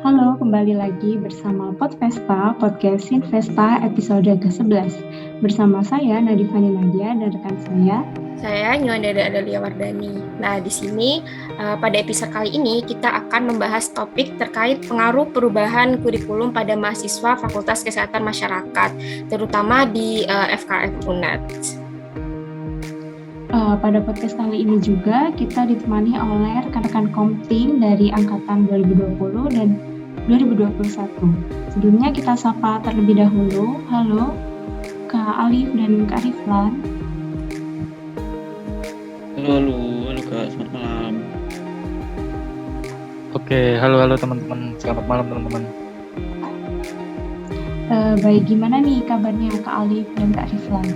Halo, kembali lagi bersama Podvesta, Podcast Sinvesta episode ke-11. Bersama saya Nadifani Nadia dan rekan saya Nyuandada Adalia Wardani. Nah, di sini pada episode kali ini kita akan membahas topik terkait pengaruh perubahan kurikulum pada mahasiswa Fakultas Kesehatan Masyarakat, terutama di FKM UNED. Pada podcast kali ini juga kita ditemani oleh rekan-rekan Komting dari angkatan 2020 dan 2021. Sebelumnya kita sapa terlebih dahulu. Halo, Kak Alif dan Kak Riflan. Halo Kak, selamat malam. Oke, halo teman-teman. Selamat malam teman-teman. Baik, gimana nih kabarnya Kak Alif dan Kak Riflan?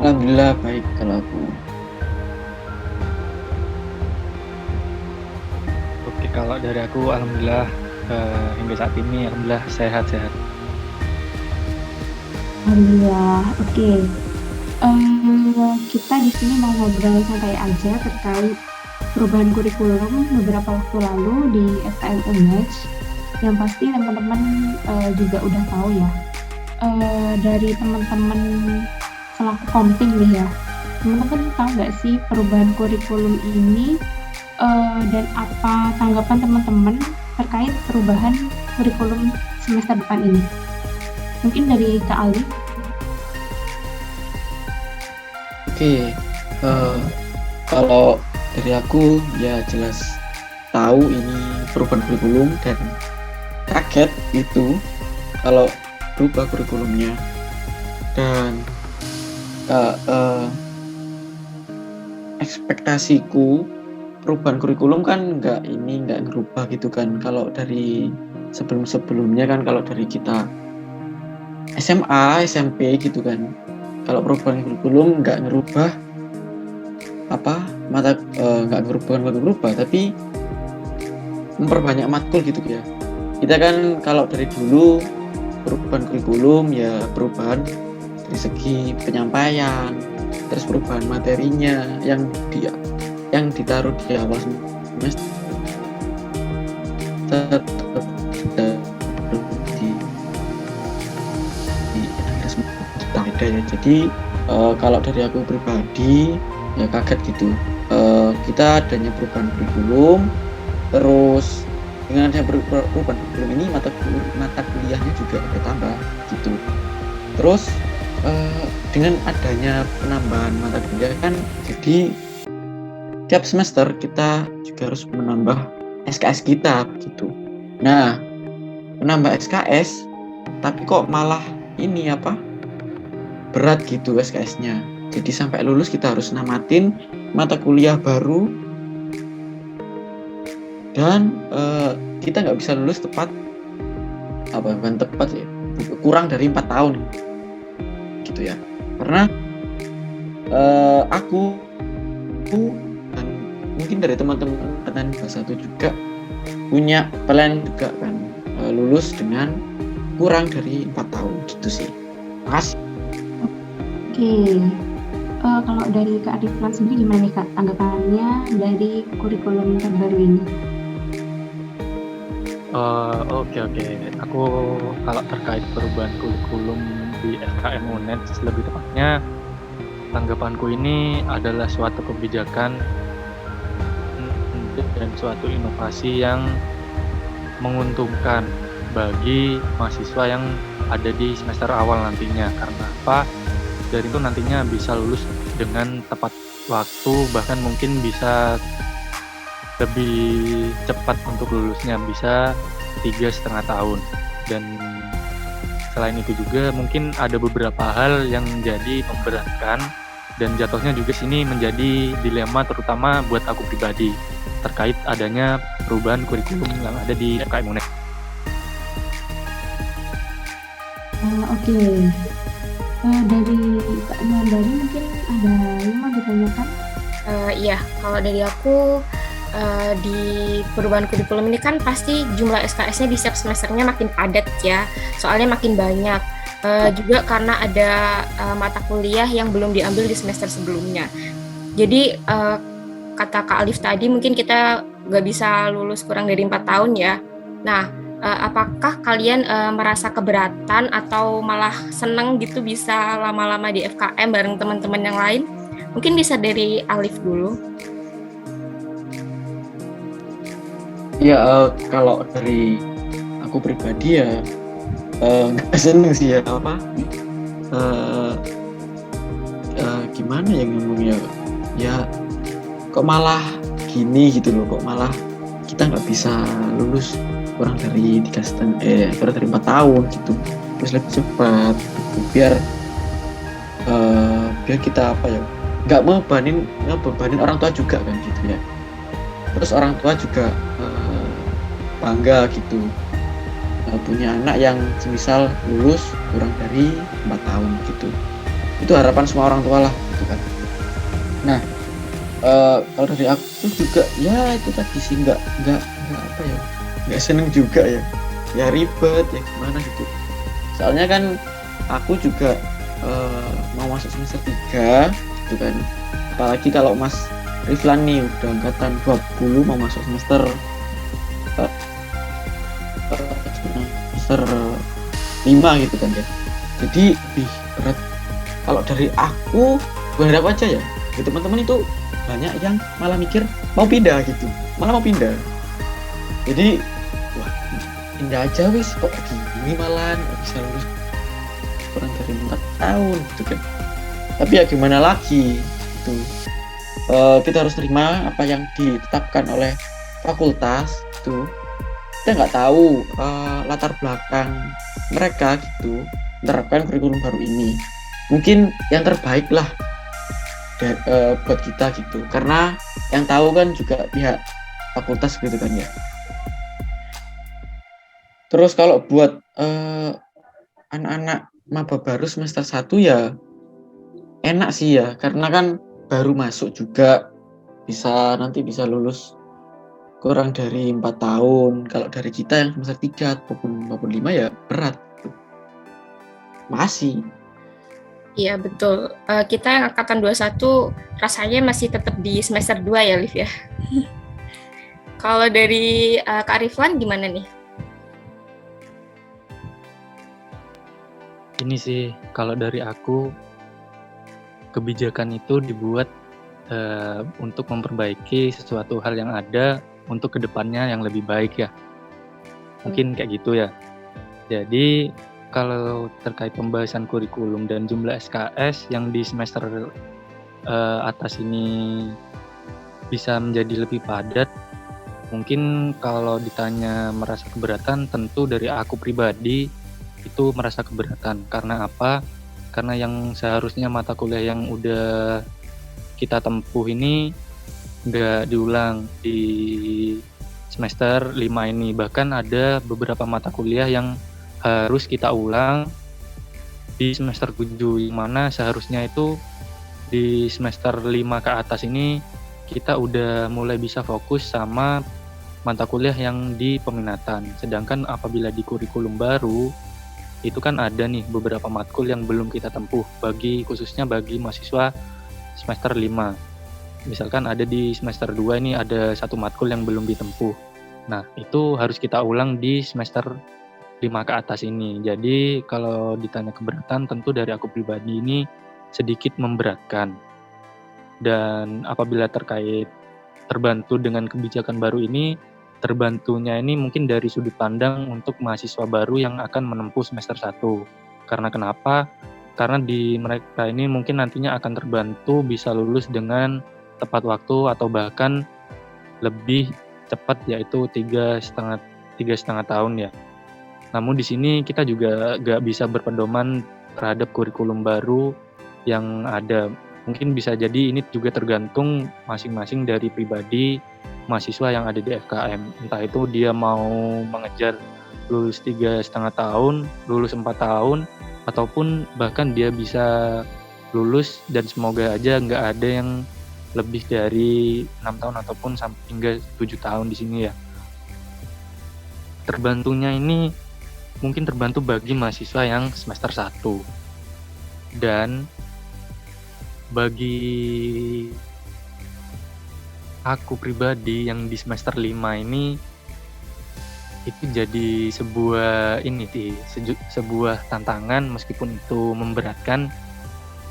Alhamdulillah baik kalau aku. Oke, kalau dari aku alhamdulillah hingga saat ini alhamdulillah sehat-sehat. Alhamdulillah, oke. Kita di sini mau ngobrol santai aja terkait perubahan kurikulum beberapa waktu lalu di FKM UNED. Yang pasti teman-teman juga udah tahu ya. Dari teman-teman selaku Komting nih ya, teman-teman tahu nggak sih perubahan kurikulum ini dan apa tanggapan teman-teman terkait perubahan kurikulum semester depan ini? Mungkin dari Kak Ali. Oke, kalau dari aku ya jelas tahu ini perubahan kurikulum dan kaget itu kalau berubah kurikulumnya dan ekspektasiku perubahan kurikulum kan nggak ngerubah gitu kan. Kalau dari sebelumnya kan, kalau dari kita SMA, SMP gitu kan, kalau perubahan kurikulum nggak ngerubah nggak ngerubah tapi memperbanyak matkul gitu ya. Kita kan kalau dari dulu perubahan kurikulum ya perubahan dari segi penyampaian, terus perubahan materinya yang ditaruh di awal semester tetap beda ya. Jadi kalau dari aku pribadi ya kaget gitu, kita adanya perubahan kurikulum, terus dengan adanya perubahan kurikulum ini mata kuliahnya juga bertambah gitu. Terus dengan adanya penambahan mata kuliah kan, jadi tiap semester kita juga harus menambah SKS kita gitu. Nah, menambah SKS tapi kok malah ini berat gitu SKS-nya. Jadi sampai lulus kita harus namatin mata kuliah baru dan kita nggak bisa lulus kurang dari 4 tahun gitu ya. Karena aku dan mungkin dari teman-teman angkatan 21 juga punya plan juga kan, lulus dengan kurang dari 4 tahun gitu sih. Makasih. Oke, kalau dari Kak Riflan sendiri gimana nih Kak tanggapannya dari kurikulum terbaru ini? Oke. Aku kalau terkait perubahan kurikulum di FKM UNED lebih tepatnya, tanggapanku ini adalah suatu kebijakan dan suatu inovasi yang menguntungkan bagi mahasiswa yang ada di semester awal nantinya. Karena apa? Dari itu nantinya bisa lulus dengan tepat waktu, bahkan mungkin bisa lebih cepat untuk lulusnya, bisa 3,5 tahun. Dan selain itu juga mungkin ada beberapa hal yang menjadi memberatkan dan jatuhnya juga sini menjadi dilema, terutama buat aku pribadi terkait adanya perubahan kurikulum yang ada di FKM UNED. Oke. Dari Kak Nyandari mungkin ada yang mau ditanyakan? Iya, kalau dari aku di perubahan kurikulum ini kan pasti jumlah SKS-nya di setiap semesternya makin padat ya, soalnya makin banyak. Juga karena ada mata kuliah yang belum diambil di semester sebelumnya. Jadi kata Kak Alif tadi mungkin kita nggak bisa lulus kurang dari 4 tahun ya. Nah, apakah kalian merasa keberatan atau malah seneng gitu bisa lama-lama di FKM bareng teman-teman yang lain? Mungkin bisa dari Alif dulu. Ya, kalau dari aku pribadi ya nggak seneng sih ya apa eh, gimana ya ngomongnya ya kok malah gini gitu loh, kok malah kita nggak bisa lulus kurang dari 4 tahun gitu, terus lebih cepat gitu. Biar kita apa ya, nggak ngebebanin orang tua juga kan gitu ya, terus orang tua juga bangga gitu punya anak yang semisal lulus kurang dari 4 tahun gitu. Itu harapan semua orang tua lah gitu kan. Nah, kalau dari aku juga ya itu tadi sih nggak apa ya, nggak seneng juga ya ribet ya gimana gitu. Soalnya kan aku juga mau masuk semester 3 gitu kan, apalagi kalau Mas Riflan nih udah angkatan 20 mau masuk semester 5 gitu kan ya, jadi lebih berat. Kalau dari aku berharap aja ya teman-teman itu banyak yang malah mikir mau pindah gitu, malah mau pindah, jadi wah pindah aja wis kok gini malah nggak bisa lulus kurang dari 4 tahun gitu kan. Tapi ya gimana lagi gitu, kita harus terima apa yang ditetapkan oleh fakultas gitu. Kita nggak tahu latar belakang mereka gitu menerapkan kurikulum baru ini, mungkin yang terbaik lah buat kita gitu, karena yang tahu kan juga pihak fakultas gitu kan ya. Terus kalau buat anak-anak maba baru semester 1 ya enak sih ya, karena kan baru masuk juga nanti bisa lulus kurang dari 4 tahun. Kalau dari kita yang semester 3 maupun 5 ya berat. Masih. Iya, betul. Kita yang angkatan 21 rasanya masih tetap di semester 2 ya, Liv ya. Kalau dari Kak Riflan gimana nih? Ini sih, kalau dari aku, kebijakan itu dibuat untuk memperbaiki sesuatu hal yang ada untuk kedepannya yang lebih baik ya. Mungkin kayak gitu ya. Jadi kalau terkait pembahasan kurikulum dan jumlah SKS yang di semester atas ini bisa menjadi lebih padat, mungkin kalau ditanya merasa keberatan, tentu dari aku pribadi itu merasa keberatan. Karena apa? Karena yang seharusnya mata kuliah yang udah kita tempuh ini nggak diulang di semester 5 ini. Bahkan ada beberapa mata kuliah yang harus kita ulang di semester 7, yang mana seharusnya itu di semester 5 ke atas ini kita udah mulai bisa fokus sama mata kuliah yang di peminatan. Sedangkan apabila di kurikulum baru, itu kan ada nih beberapa matkul yang belum kita tempuh, khususnya bagi mahasiswa semester 5. Misalkan ada di semester 2 ini ada satu matkul yang belum ditempuh. Nah, itu harus kita ulang di semester 5 ke atas ini. Jadi kalau ditanya keberatan, tentu dari aku pribadi ini sedikit memberatkan. Dan apabila terkait terbantu dengan kebijakan baru ini, terbantunya ini mungkin dari sudut pandang untuk mahasiswa baru yang akan menempuh semester 1. Karena kenapa? Karena di mereka ini mungkin nantinya akan terbantu bisa lulus dengan tepat waktu atau bahkan lebih cepat, yaitu 3,5 tahun ya. Namun di sini kita juga gak bisa berpedoman terhadap kurikulum baru yang ada. Mungkin bisa jadi ini juga tergantung masing-masing dari pribadi mahasiswa yang ada di FKM. Entah itu dia mau mengejar lulus 3,5 tahun, lulus 4 tahun, ataupun bahkan dia bisa lulus dan semoga aja nggak ada yang lebih dari 6 tahun ataupun sampai hingga 7 tahun di sini ya. Terbantunya ini mungkin terbantu bagi mahasiswa yang semester 1. Dan bagi aku pribadi yang di semester 5 ini itu jadi sebuah tantangan meskipun itu memberatkan.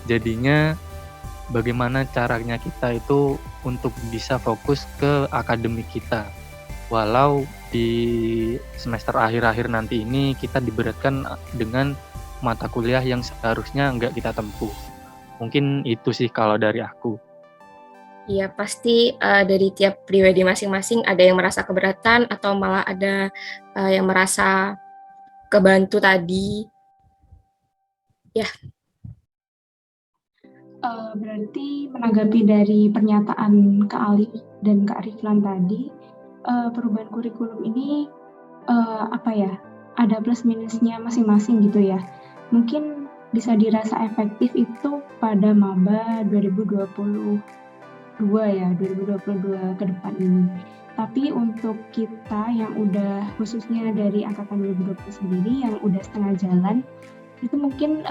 Jadinya bagaimana caranya kita itu untuk bisa fokus ke akademik kita. Walau di semester akhir-akhir nanti ini kita diberatkan dengan mata kuliah yang seharusnya nggak kita tempuh. Mungkin itu sih kalau dari aku. Iya, pasti dari tiap pribadi masing-masing ada yang merasa keberatan atau malah ada yang merasa kebantu tadi. Ya, Berarti menanggapi dari pernyataan Kak Ali dan Kak Riflan tadi, perubahan kurikulum ini ada plus minusnya masing-masing gitu ya. Mungkin bisa dirasa efektif itu pada maba 2022 ke depan ini. Tapi untuk kita yang udah khususnya dari angkatan 2020 sendiri yang udah setengah jalan, itu mungkin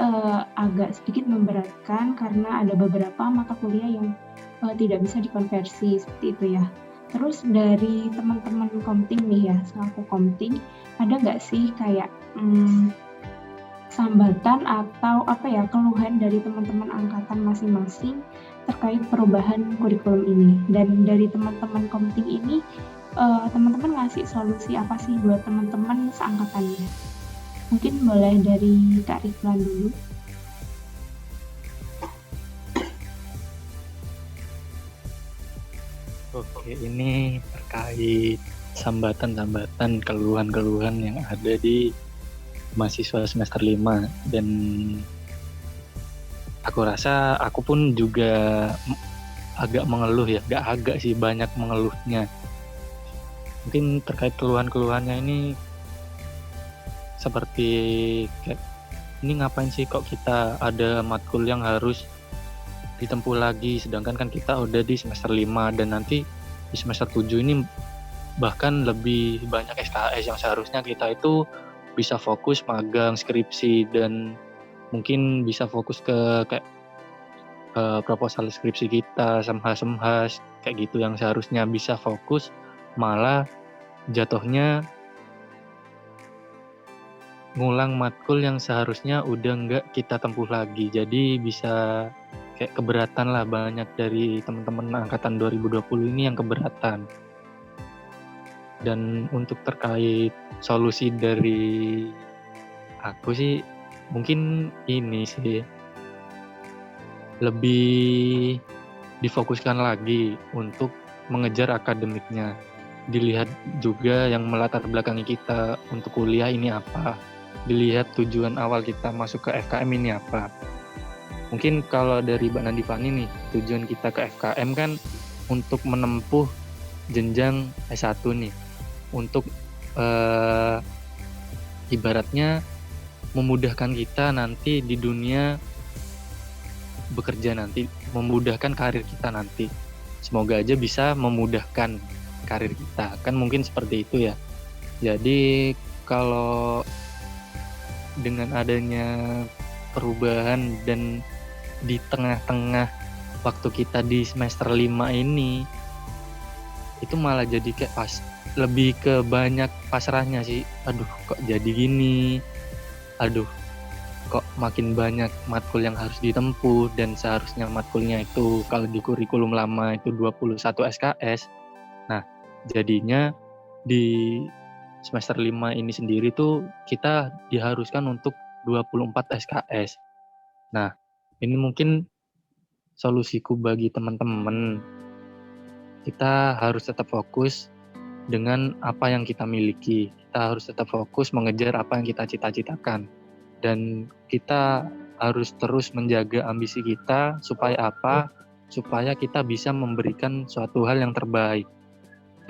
agak sedikit memberatkan karena ada beberapa mata kuliah yang tidak bisa dikonversi seperti itu ya. Terus dari teman-teman komting nih ya, selaku komting, ada nggak sih kayak sambatan atau keluhan dari teman-teman angkatan masing-masing terkait perubahan kurikulum ini? Dan dari teman-teman komting ini, teman-teman ngasih solusi apa sih buat teman-teman seangkatannya? Mungkin boleh dari Kak Riflan dulu. Oke, ini terkait sambatan-sambatan, keluhan-keluhan yang ada di mahasiswa semester 5, dan aku rasa aku pun juga agak mengeluh ya, banyak mengeluhnya. Mungkin terkait keluhan-keluhannya ini seperti kayak, ini ngapain sih kok kita ada matkul yang harus ditempuh lagi, sedangkan kan kita udah di semester 5 dan nanti di semester 7 ini bahkan lebih banyak SKS yang seharusnya kita itu bisa fokus magang, skripsi, dan mungkin bisa fokus ke kayak proposal skripsi kita, semhas kayak gitu yang seharusnya bisa fokus, malah jatuhnya ngulang matkul yang seharusnya udah nggak kita tempuh lagi. Jadi bisa kayak keberatan lah, banyak dari teman-teman angkatan 2020 ini yang keberatan. Dan untuk terkait solusi dari aku sih mungkin ini sih, lebih difokuskan lagi untuk mengejar akademiknya. Dilihat juga yang melatar belakangi kita untuk kuliah ini apa. Dilihat tujuan awal kita masuk ke FKM ini apa. Mungkin kalau dari Mbak Nadifani nih, tujuan kita ke FKM kan untuk menempuh jenjang S1 nih. Untuk ibaratnya memudahkan kita nanti di dunia bekerja nanti, memudahkan karir kita nanti. Semoga aja bisa memudahkan karir kita, kan mungkin seperti itu ya. Jadi kalau dengan adanya perubahan dan di tengah-tengah waktu kita di semester 5 ini, itu malah jadi kayak lebih ke banyak pasrahnya sih. Aduh, kok jadi gini? Aduh, kok makin banyak matkul yang harus ditempuh, dan seharusnya matkulnya itu kalau di kurikulum lama itu 21 SKS. Nah, jadinya di semester 5 ini sendiri tuh kita diharuskan untuk 24 SKS. Nah, ini mungkin solusiku bagi teman-teman. Kita harus tetap fokus dengan apa yang kita miliki. Kita harus tetap fokus mengejar apa yang kita cita-citakan. Dan kita harus terus menjaga ambisi kita supaya apa? Supaya kita bisa memberikan suatu hal yang terbaik.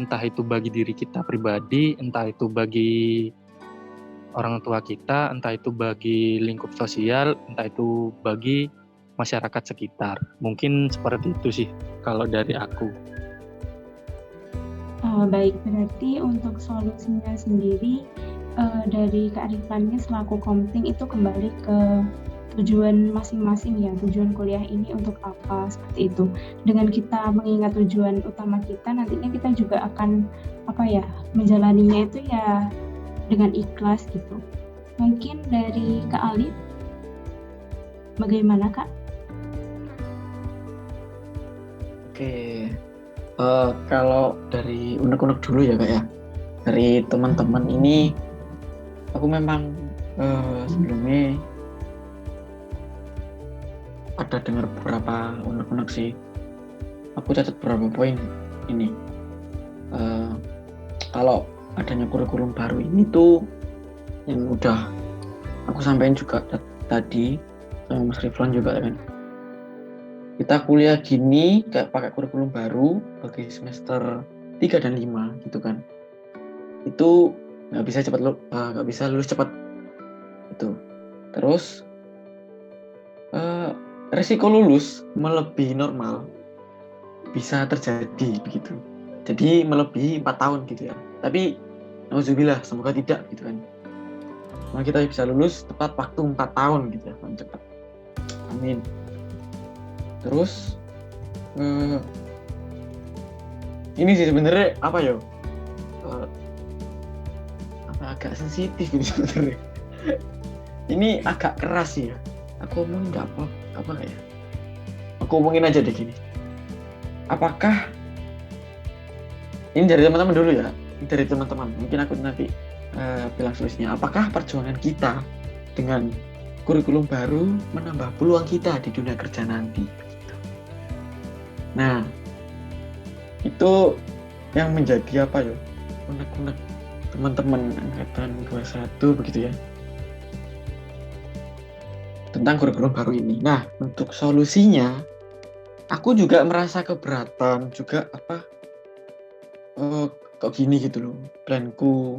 Entah itu bagi diri kita pribadi, entah itu bagi orang tua kita, entah itu bagi lingkup sosial, entah itu bagi masyarakat sekitar. Mungkin seperti itu sih kalau dari aku. Baik, berarti untuk solusinya sendiri dari kearifan selaku komting itu kembali ke tujuan masing-masing ya, tujuan kuliah ini untuk apa, seperti itu. Dengan kita mengingat tujuan utama kita, nantinya kita juga akan menjalaninya itu ya dengan ikhlas gitu. Mungkin dari Kak Alif, bagaimana Kak? Oke, kalau dari unek-unek dulu ya Kak ya, dari teman-teman ini aku memang sebelumnya ada dengar beberapa unek-unek sih. Aku catat beberapa poin ini. Kalau adanya kurikulum baru ini tuh yang udah aku sampaikan juga tadi sama Mas Riflan juga kan. Kita kuliah gini kayak pakai kurikulum baru bagi semester 3 dan 5 gitu kan. Itu nggak bisa lulus cepat itu. Terus resiko lulus melebihi normal bisa terjadi begitu. Jadi melebihi 4 tahun gitu ya. Tapi nauzubillah, semoga tidak gitu kan. Nah, kita bisa lulus tepat waktu 4 tahun gitu ya, paling cepat. Amin. Terus ini sih sebenarnya agak sensitif ini sebenarnya. Ini agak keras sih ya. Aku omongin nggak apa ya. Aku omongin aja deh gini. Apakah ini dari teman-teman dulu ya? Ini dari teman-teman. Mungkin aku nanti bilang solusinya. Apakah perjuangan kita dengan kurikulum baru menambah peluang kita di dunia kerja nanti? Nah, itu yang menjadi unek-unek teman-teman angkatan 21 begitu ya, tentang kurikulum baru ini. Nah, untuk solusinya, aku juga merasa keberatan juga kok gini gitu loh, planku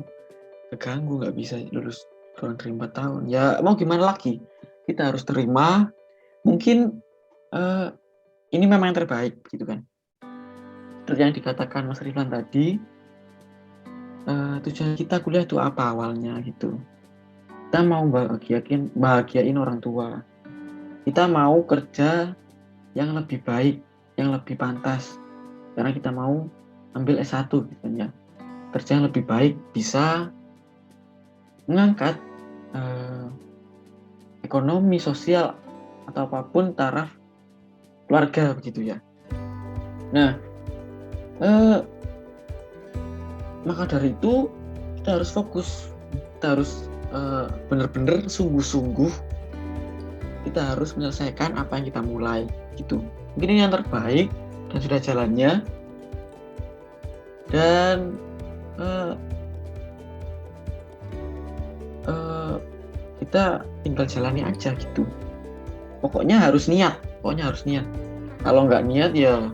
keganggu, nggak bisa lulus kurang dari 4 tahun. Ya mau gimana lagi, kita harus terima. Mungkin ini memang yang terbaik gitu kan. Seperti yang dikatakan Mas Riflan tadi, tujuan kita kuliah itu apa awalnya gitu. Kita mau bahagiain orang tua. Kita mau kerja yang lebih baik, yang lebih pantas. Karena kita mau ambil S1 gitu kan ya. Kerja yang lebih baik, bisa mengangkat ekonomi, sosial, atau apapun taraf keluarga begitu ya. Nah, maka dari itu kita harus fokus, kita harus benar-benar sungguh-sungguh, kita harus menyelesaikan apa yang kita mulai gitu. Mungkin ini yang terbaik dan sudah jalannya, dan kita tinggal jalani aja gitu. Pokoknya harus niat. Kalau nggak niat ya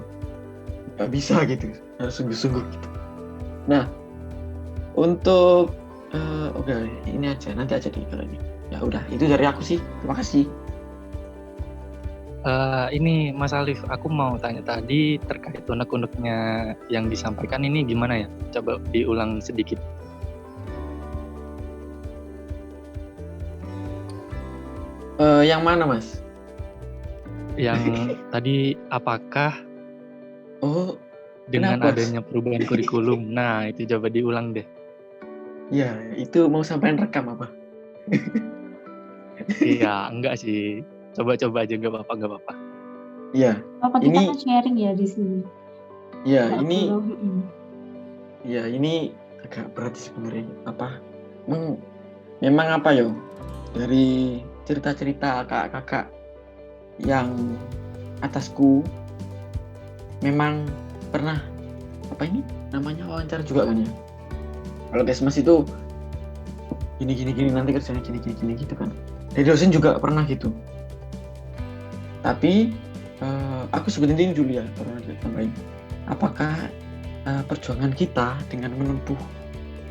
nggak bisa gitu, harus sungguh-sungguh gitu. Nah, untuk oke, ini aja, nanti aja deh kalau ini. Ya udah, itu dari aku sih. Terima kasih. Ini Mas Alif, aku mau tanya tadi terkait unek-uneknya yang disampaikan ini gimana ya? Coba diulang sedikit. Yang mana, Mas? Yang tadi apakah dengan kenapa? adanya perubahan kurikulum? Nah, itu coba diulang deh. Ya, itu mau sampein rekam apa? Iya, enggak sih. Coba-coba aja, nggak apa-apa. Iya. Kita kan sharing ya di sini. Iya, ini agak berat sebenarnya. Memang dari cerita-cerita kakak-kakak yang atasku memang pernah namanya wawancara juga kan ya. Kalau Kesmas itu gini nanti kerjanya gini gitu kan. Dari dosen juga pernah gitu. Tapi aku sebutin ini dulu ya, pernah ditambahin. Apakah perjuangan kita dengan menempuh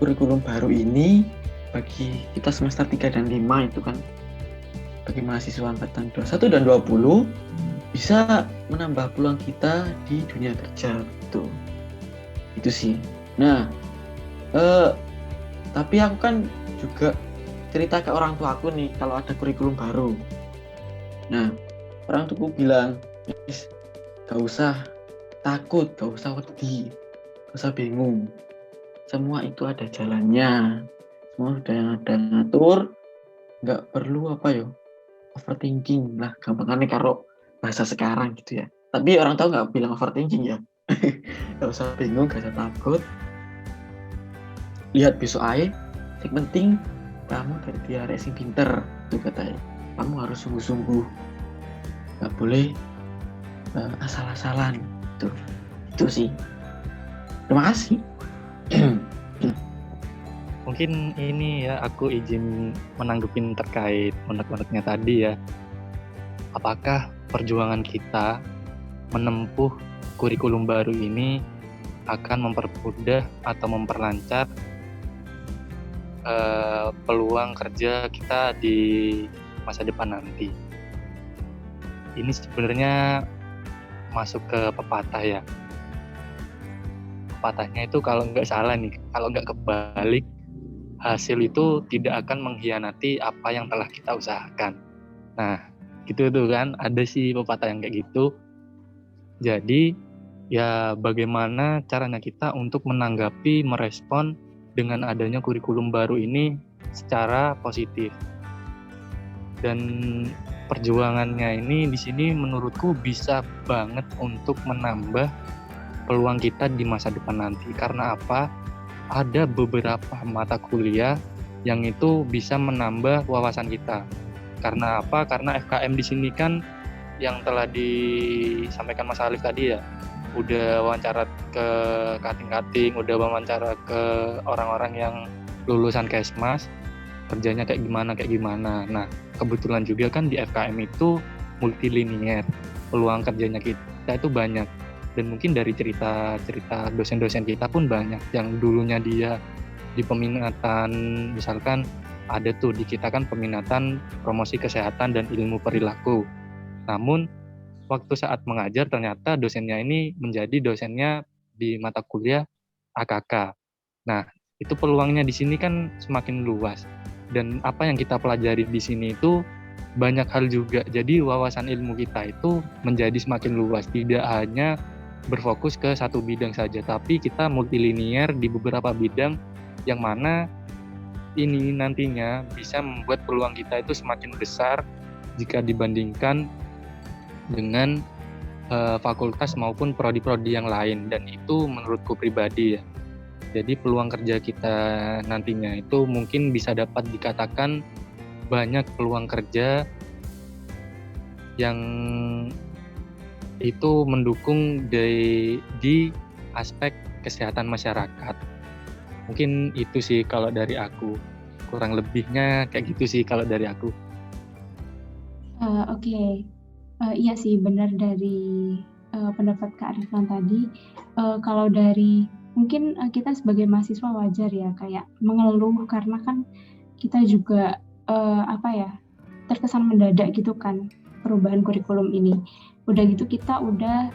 kurikulum baru ini bagi kita semester 3 dan 5 itu kan, bagi mahasiswa angkatan 21 dan 20 bisa menambah peluang kita di dunia kerja gitu. Itu sih. Nah, tapi aku kan juga cerita ke orang tua aku nih kalau ada kurikulum baru. Nah, orang tuaku bilang, "Guys, gak usah takut, gak usah wedi, gak usah bingung. Semua itu ada jalannya. Semua udah yang ada ngatur, nggak perlu overthinking lah, gampangannya karo bahasa sekarang gitu ya. Tapi orang tahu nggak bilang overthinking ya. Gak usah bingung, gak usah takut. Lihat besok aja. Yang penting kamu dari tiara sing pinter, itu katanya. Kamu harus sungguh-sungguh, nggak boleh asal-asalan. Itu sih. Terima kasih. Mungkin ini ya, aku izin menanggupin terkait unek-uneknya tadi ya. Apakah perjuangan kita menempuh kurikulum baru ini akan mempermudah atau memperlancar peluang kerja kita di masa depan nanti? Ini sebenarnya masuk ke pepatah ya. Pepatahnya itu kalau nggak salah nih, kalau nggak kebalik, hasil itu tidak akan mengkhianati apa yang telah kita usahakan. Nah, gitu tuh kan, ada sih pepatah yang kayak gitu. Jadi, ya bagaimana caranya kita untuk menanggapi, merespon dengan adanya kurikulum baru ini secara positif. Dan perjuangannya ini di sini menurutku bisa banget untuk menambah peluang kita di masa depan nanti. Karena apa? Ada beberapa mata kuliah yang itu bisa menambah wawasan kita. Karena apa? Karena FKM di sini kan yang telah disampaikan Mas Alif tadi ya, udah wawancara ke kating-kating, udah wawancara ke orang-orang yang lulusan Kesmas, kerjanya kayak gimana. Nah, kebetulan juga kan di FKM itu multilinier, peluang kerjanya kita itu banyak. Dan mungkin dari cerita dosen-dosen kita pun banyak yang dulunya dia di peminatan, misalkan ada tuh di kita kan peminatan promosi kesehatan dan ilmu perilaku. Namun waktu saat mengajar ternyata dosennya ini menjadi dosennya di mata kuliah AKK. Nah, itu peluangnya di sini kan semakin luas. Dan apa yang kita pelajari di sini itu banyak hal juga. Jadi wawasan ilmu kita itu menjadi semakin luas, tidak hanya berfokus ke satu bidang saja, tapi kita multilinier di beberapa bidang yang mana ini nantinya bisa membuat peluang kita itu semakin besar jika dibandingkan dengan fakultas maupun prodi-prodi yang lain, dan itu menurutku pribadi ya. Jadi peluang kerja kita nantinya itu mungkin bisa dapat dikatakan banyak peluang kerja yang itu mendukung di aspek kesehatan masyarakat. Mungkin itu sih kalau dari aku. Kurang lebihnya kayak gitu sih kalau dari aku. Oke. Iya sih benar dari pendapat Kak Arifan tadi. Kalau dari mungkin kita sebagai mahasiswa wajar ya kayak mengeluh karena kan kita juga terkesan mendadak gitu kan perubahan kurikulum ini. Udah gitu kita udah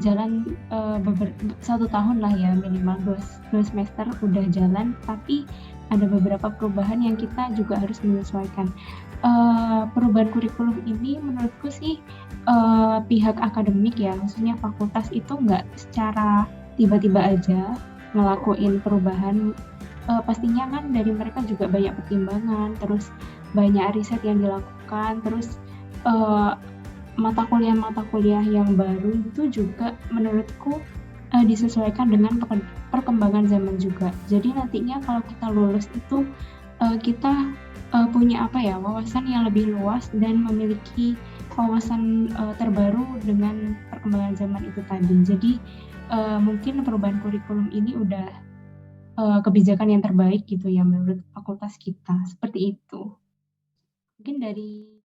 jalan 1 tahun lah ya minimal 2 semester udah jalan, tapi ada beberapa perubahan yang kita juga harus menyesuaikan. Perubahan kurikulum ini menurutku sih pihak akademik ya, maksudnya fakultas itu nggak secara tiba-tiba aja ngelakuin perubahan. Pastinya kan dari mereka juga banyak pertimbangan, terus banyak riset yang dilakukan, terus mata kuliah yang baru itu juga menurutku disesuaikan dengan perkembangan zaman juga. Jadi nantinya kalau kita lulus itu kita punya wawasan yang lebih luas dan memiliki wawasan terbaru dengan perkembangan zaman itu tadi. Jadi mungkin perubahan kurikulum ini udah kebijakan yang terbaik gitu ya menurut fakultas kita, seperti itu. Mungkin dari